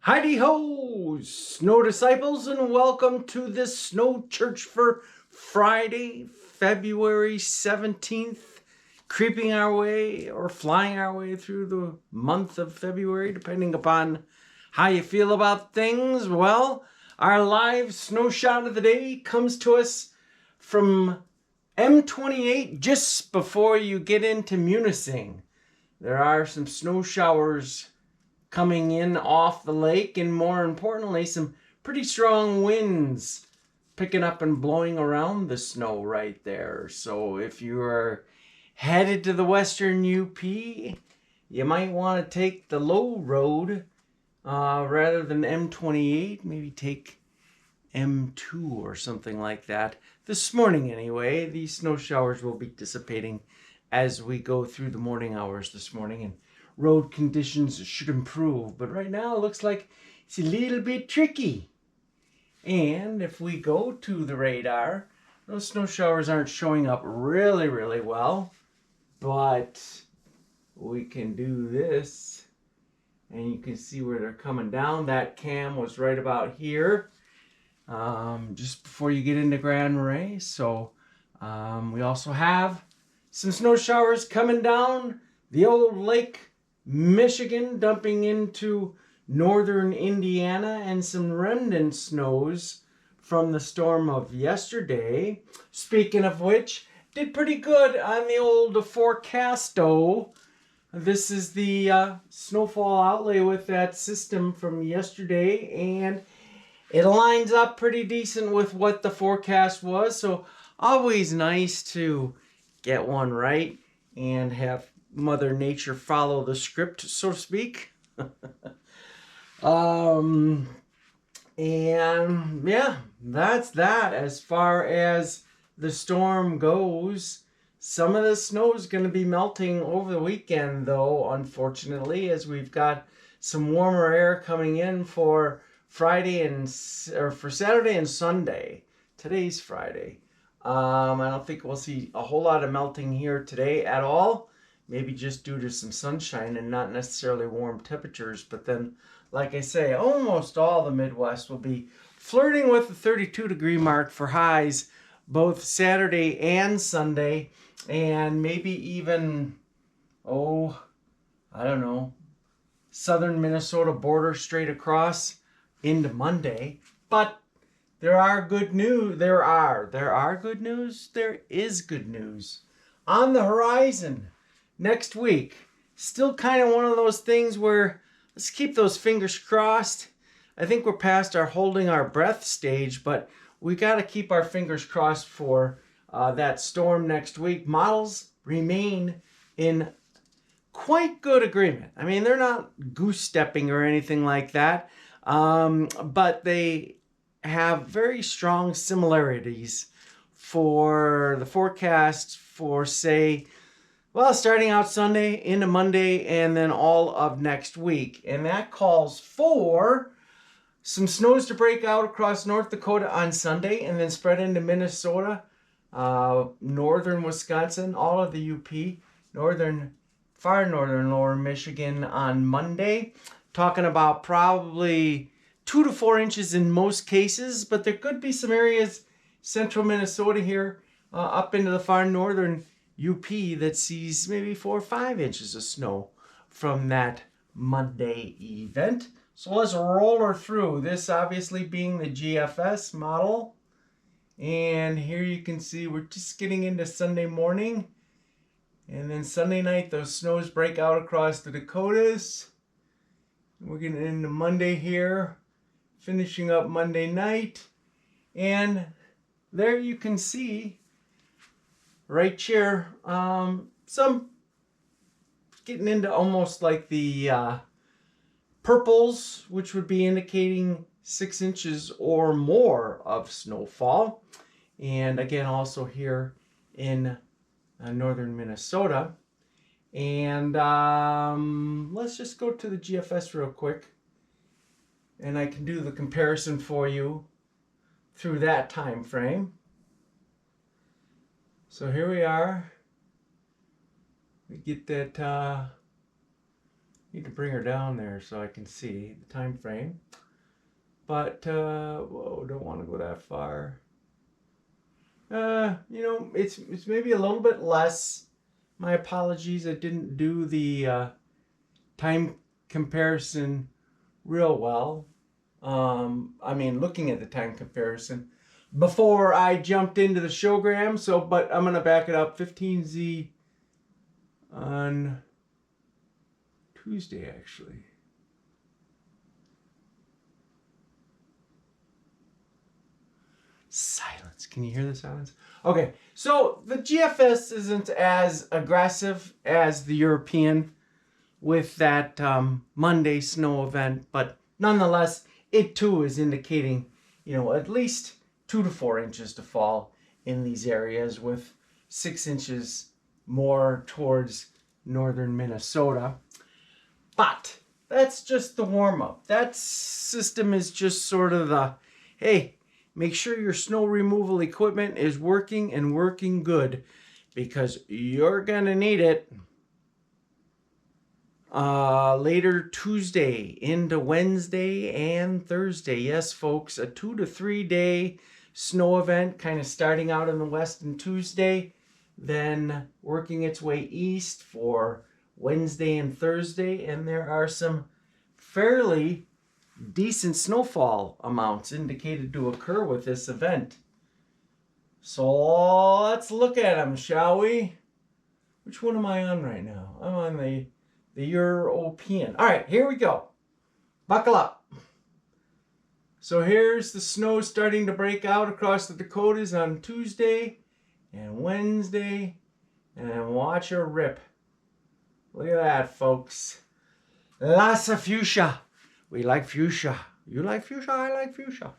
Heidi ho, snow disciples, and welcome to this snow church for Friday, February 17th. Creeping our way or flying our way through the month of February, depending upon how you feel about things. Well, our live snow shot of the day comes to us from M28 just before you get into Munising. There are some snow showers coming in off the lake, and more importantly, some pretty strong winds picking up and blowing around the snow right there. So if you are headed to the western UP, you might want to take the low road rather than M28. Maybe take M2 or something like that. This morning anyway, these snow showers will be dissipating as we go through the morning hours this morning, and road conditions should improve. But right now it looks like it's a little bit tricky. And if we go to the radar, those snow showers aren't showing up really well. But we can do this, and you can see where they're coming down. That cam was right about here, just before you get into Grand Marais. So we also have some snow showers coming down the old Lake Michigan, dumping into northern Indiana, and some remnant snows from the storm of yesterday. Speaking of which, did pretty good on the old forecasto. This is the snowfall outlay with that system from yesterday, and it lines up pretty decent with what the forecast was. So always nice to get one right and have Mother Nature follow the script, so to speak. And yeah, that's that as far as the storm goes. Some of the snow is going to be melting over the weekend, though, unfortunately, as we've got some warmer air coming in for for Saturday and Sunday. Today's Friday. I don't think we'll see a whole lot of melting here today at all. Maybe just due to some sunshine and not necessarily warm temperatures. But then, like I say, almost all the Midwest will be flirting with the 32-degree mark for highs both Saturday and Sunday. And maybe even, I don't know, southern Minnesota border straight across into Monday. But there are good news. There are good news. There is good news on the horizon next week. Still kind of one of those things where let's keep those fingers crossed. I think we're past our holding our breath stage, but we got to keep our fingers crossed for that storm next week. Models remain in quite good agreement. I mean, they're not goose stepping or anything like that, but they have very strong similarities for the forecast for, say, well, starting out Sunday into Monday and then all of next week. And that calls for some snows to break out across North Dakota on Sunday and then spread into Minnesota, northern Wisconsin, all of the UP, far northern lower Michigan on Monday. Talking about probably 2 to 4 inches in most cases, but there could be some areas, central Minnesota here, up into the far northern UP, that sees maybe 4 or 5 inches of snow from that Monday event. So let's roll her through. This obviously being the GFS model. And here you can see we're just getting into Sunday morning. And then Sunday night, those snows break out across the Dakotas. We're getting into Monday here, finishing up Monday night. And there you can see right here, some getting into almost like the purples, which would be indicating 6 inches or more of snowfall. And again, also here in northern Minnesota. And let's just go to the GFS real quick, and I can do the comparison for you through that time frame. So here we are. We get that Need to bring her down there so I can see the time frame. But, whoa, don't want to go that far. It's maybe a little bit less. My apologies, I didn't do the time comparison real well. Looking at the time comparison before I jumped into the showgram. But I'm gonna back it up. 15Z on Tuesday, actually. Silence. Can you hear the silence? Okay, so the GFS isn't as aggressive as the European with that Monday snow event, but nonetheless, it too is indicating, at least 2 to 4 inches to fall in these areas, with 6 inches more towards northern Minnesota. But that's just the warm-up. That system is just sort of the, hey, make sure your snow removal equipment is working and working good, because you're gonna need it later Tuesday into Wednesday and Thursday. Yes, folks, a 2 to 3 day snow event, kind of starting out in the west on Tuesday, then working its way east for Wednesday and Thursday. And there are some fairly decent snowfall amounts indicated to occur with this event. So let's look at them, shall we? Which one am I on right now? I'm on the European. All right, here we go. Buckle up. So here's the snow starting to break out across the Dakotas on Tuesday and Wednesday. And watch her rip. Look at that, folks. Lots of fuchsia. We like fuchsia. You like fuchsia? I like fuchsia.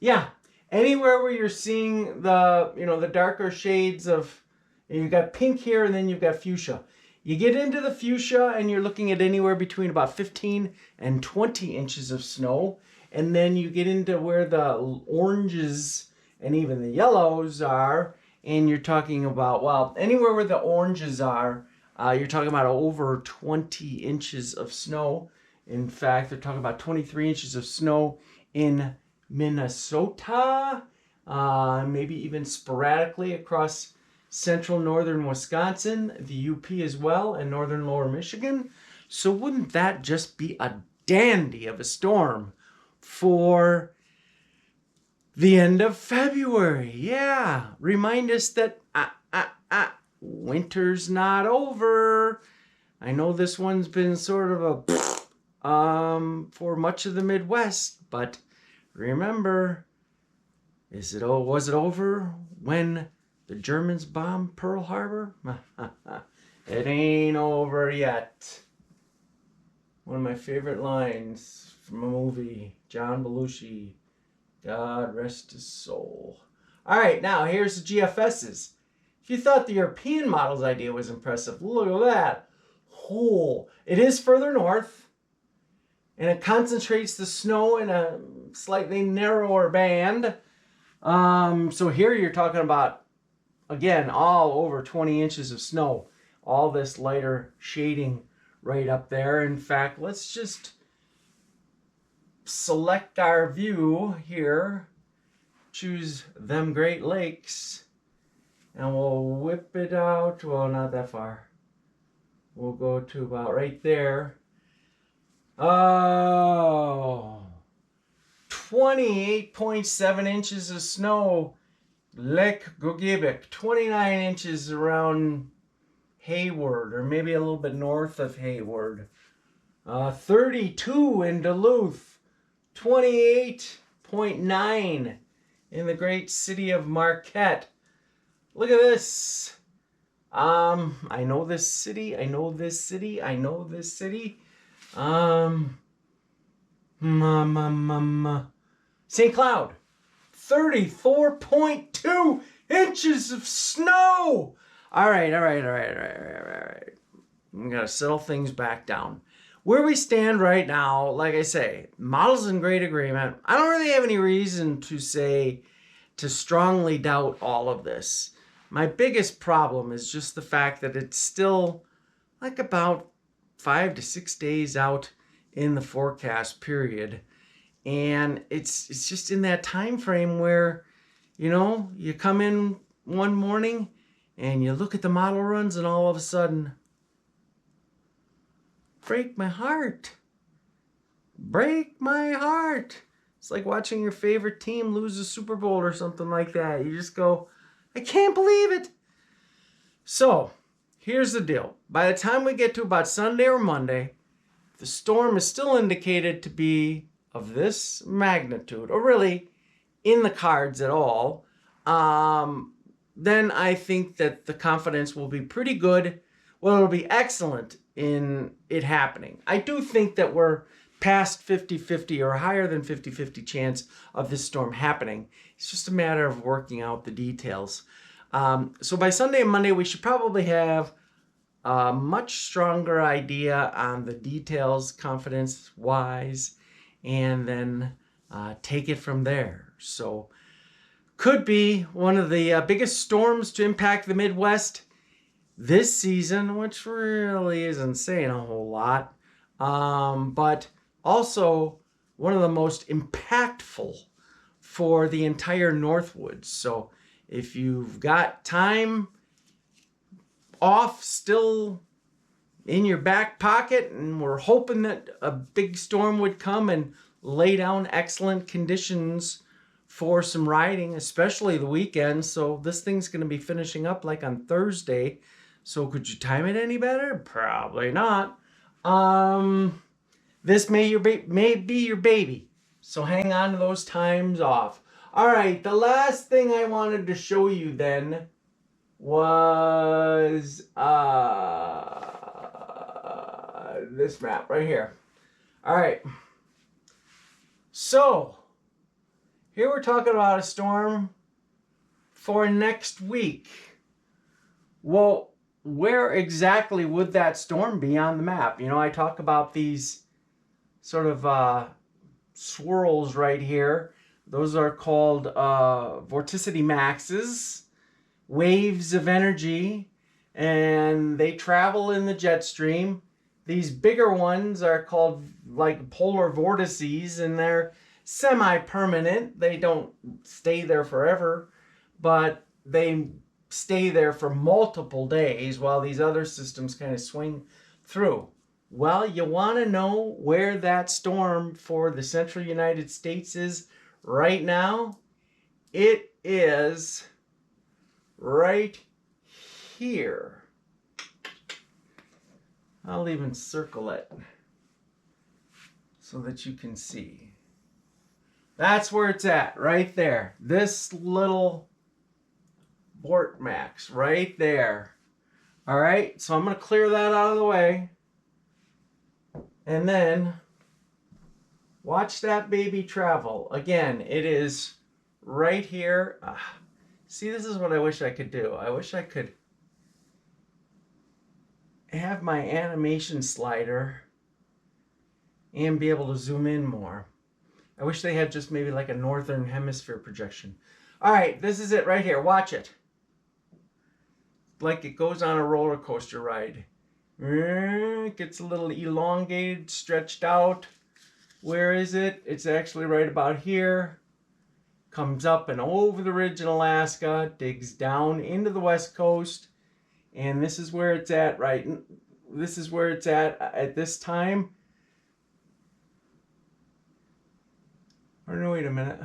Yeah. Anywhere where you're seeing the darker shades of, you've got pink here and then you've got fuchsia. You get into the fuchsia and you're looking at anywhere between about 15 and 20 inches of snow. And then you get into where the oranges and even the yellows are, and you're talking about, well, anywhere where the oranges are, you're talking about over 20 inches of snow. In fact, they're talking about 23 inches of snow in Minnesota, maybe even sporadically across central northern Wisconsin, the UP as well, and northern lower Michigan. So wouldn't that just be a dandy of a storm for the end of February? Yeah, remind us that winter's not over. I know this one's been sort of a for much of the Midwest, but remember, was it over when the Germans bombed Pearl Harbor? It ain't over yet. One of my favorite lines from a movie, John Belushi, God rest his soul. All right, now here's the GFSs. If you thought the European model's idea was impressive, look at that. Oh, it is further north, and it concentrates the snow in a slightly narrower band. So here you're talking about, again, all over 20 inches of snow. All this lighter shading right up there. In fact, let's just select our view here. Choose them Great Lakes. And we'll whip it out. Well, not that far. We'll go to about right there. Oh, 28.7 inches of snow. Lake Gogebic, 29 inches around Hayward, or maybe a little bit north of Hayward. 32 in Duluth, 28.9 in the great city of Marquette. Look at this. I know this city. St. Cloud. 34.2 inches of snow. All right. We got to settle things back down. Where we stand right now, like I say, model's in great agreement. I don't really have any reason to strongly doubt all of this. My biggest problem is just the fact that it's still like about 5 to 6 days out in the forecast period. And it's just in that time frame where, you come in one morning and you look at the model runs and all of a sudden, break my heart. Break my heart. It's like watching your favorite team lose a Super Bowl or something like that. You just go, I can't believe it. So, here's the deal. By the time we get to about Sunday or Monday, the storm is still indicated to be of this magnitude, or really in the cards at all. Then I think that the confidence will be pretty good. Well, it'll be excellent in it happening. I do think that we're past 50-50 or higher than 50-50 chance of this storm happening. It's just a matter of working out the details. So by Sunday and Monday, we should probably have a much stronger idea on the details, confidence-wise, and then take it from there. So could be one of the biggest storms to impact the Midwest this season, which really isn't saying a whole lot. But also one of the most impactful for the entire Northwoods. So if you've got time off still in your back pocket, and we're hoping that a big storm would come and lay down excellent conditions for some riding, especially the weekend. So this thing's going to be finishing up like on Thursday. So could you time it any better? Probably not. This may be your baby. So hang on to those times off. All right, the last thing I wanted to show you then was this map right here. All right. So here we're talking about a storm for next week. Well, where exactly would that storm be on the map? I talk about these sort of swirls right here. Those are called vorticity maxes, waves of energy, and they travel in the jet stream. These bigger ones are called like polar vortices, and they're semi-permanent. They don't stay there forever, but they stay there for multiple days while these other systems kind of swing through. Well, you want to know where that storm for the central United States is right now? It is right here. I'll even circle it so that you can see. That's where it's at, right there. This little Vortmax right there. All right, so I'm going to clear that out of the way. And then watch that baby travel. Again, it is right here. See, this is what I wish I could do. I wish I could have my animation slider and be able to zoom in more. I wish they had just maybe like a northern hemisphere projection. All right, this is it right here. Watch it. Like it goes on a roller coaster ride. It gets a little elongated, stretched out. Where is it? It's actually right about here. Comes up and over the ridge in Alaska, digs down into the west coast, and this is where it's at, right? This is where it's at this time. Or no, wait a minute.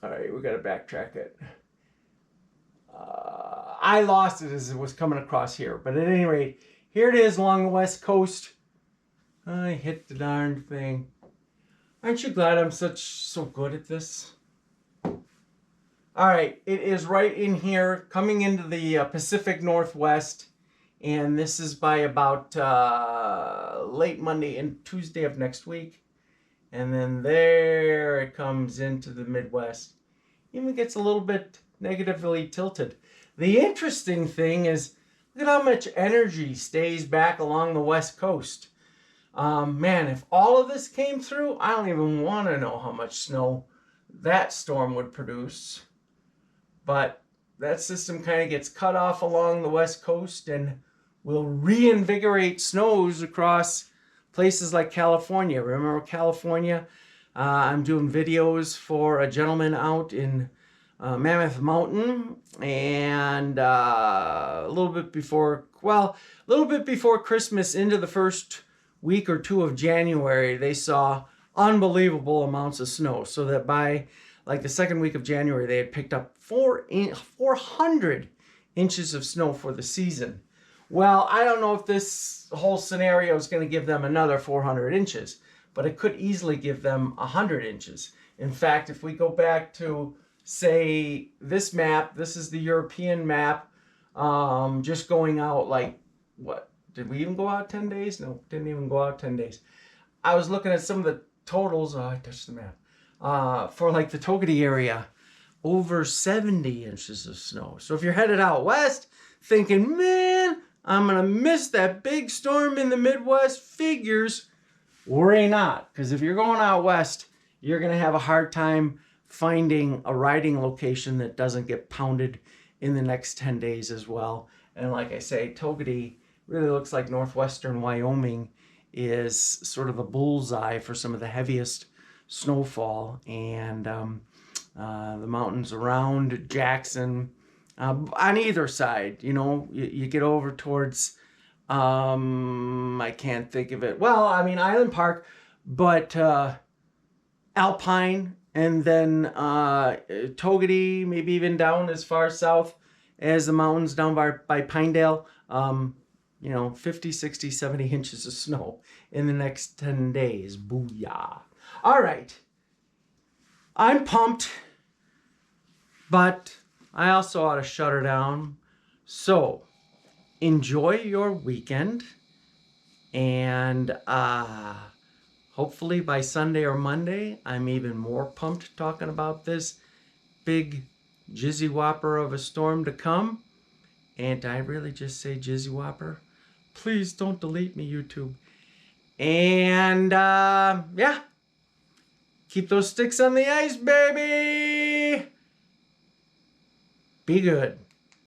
All right, we got to backtrack it. I lost it as it was coming across here, but at any rate, here it is along the west coast. I hit the darn thing. Aren't you glad I'm so good at this? All right, it is right in here, coming into the Pacific Northwest, and this is by about late Monday and Tuesday of next week, and then there it comes into the Midwest. Even gets a little bit negatively tilted. The interesting thing is, look at how much energy stays back along the west coast. Man, if all of this came through, I don't even want to know how much snow that storm would produce. But that system kind of gets cut off along the west coast and will reinvigorate snows across places like California. Remember California? I'm doing videos for a gentleman out in Mammoth Mountain, and a little bit before Christmas into the first week or two of January, they saw unbelievable amounts of snow, so that by like the second week of January, they had picked up 400 inches of snow for the season. Well, I don't know if this whole scenario is going to give them another 400 inches, but it could easily give them 100 inches. In fact, if we go back to, say, this map, this is the European map, just going out like, what? Did we even go out 10 days? No, didn't even go out 10 days. I was looking at some of the totals. Oh, I touched the map. For like the Togety area, over 70 inches of snow. So if you're headed out west thinking, man, I'm going to miss that big storm in the Midwest, figures, worry not. Because if you're going out west, you're going to have a hard time finding a riding location that doesn't get pounded in the next 10 days as well. And like I say, Togety really looks like northwestern Wyoming is sort of a bullseye for some of the heaviest snowfall. And the mountains around Jackson, on either side, you get over towards, I can't think of it. Well, I mean, Island Park, but Alpine, and then Togety, maybe even down as far south as the mountains down by Pinedale. 50, 60, 70 inches of snow in the next 10 days. Booyah. All right. I'm pumped, but I also ought to shut her down. So enjoy your weekend, and hopefully by Sunday or Monday, I'm even more pumped talking about this big jizzy whopper of a storm to come. And I really just say jizzy whopper? Please don't delete me, YouTube. And yeah, keep those sticks on the ice, baby. Be good.